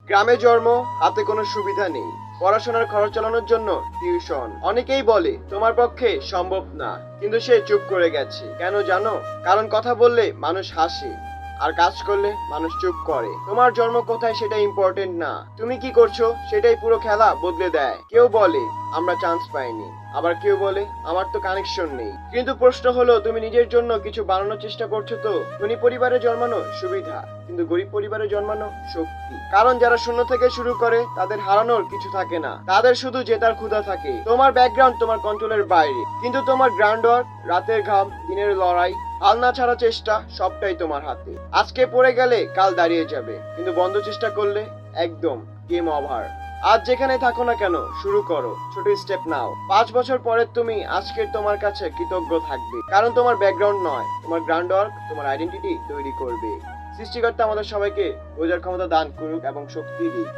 গ্রামে জন্ম, হাতে কোনো সুবিধা নেই, পড়াশোনার খরচ চালানোর জন্য টিউশন। অনেকেই বলে তোমার পক্ষে সম্ভব না, কিন্তু সে চুপ করে গেছে। কেন জানো? কারণ কথা বললে মানুষ হাসে, আর কাজ করলে মানুষ চুপ করে। তোমার জন্ম কোথায় সেটা ইম্পর্টেন্ট না, তুমি কি করছো সেটাই পুরো খেলা বদলে দেয়। কেউ বলে আমরা চান্স পাইনি, আবার কেউ বলে আমার তো কানেকশন নেই। কিন্তু প্রশ্ন হলো, তুমি নিজের জন্য কিছু বানানোর চেষ্টা করছো তো? ধনী পরিবারে জন্মানো সুবিধা, কিন্তু গরিব পরিবারে জন্মানো শক্তি। কারণ যারা শূন্য থেকে শুরু করে তাদের হারানোর কিছু থাকে না, তাদের শুধু জেতার ক্ষুধা থাকে। তোমার ব্যাকগ্রাউন্ড তোমার কন্ট্রোলের বাইরে, কিন্তু তোমার গ্রাউন্ড ওয়ার্ক, রাতের ঘাম, দিনের লড়াই, হাল না ছাড়া চেষ্টা, সবটাই তোমার হাতে। আজকে পড়ে গেলে কাল দাঁড়িয়ে যাবে, কিন্তু বন্ধ চেষ্টা করলে একদম গেম ওভার। আজ যেখানে থাকো না কেন, শুরু করো, ছোট স্টেপ নাও। 5 বছর পরে তুমি আজকের তোমার কাছে কৃতজ্ঞ থাকবে, কারণ তোমার ব্যাকগ্রাউন্ড নয়, তোমার গ্রাউন্ড ওয়ার্ক তোমার আইডেন্টিটি তৈরি করবে। সৃষ্টিকর্তা আমাদের সবাইকে বোঝার ক্ষমতা দান করুক এবং শক্তি দিক।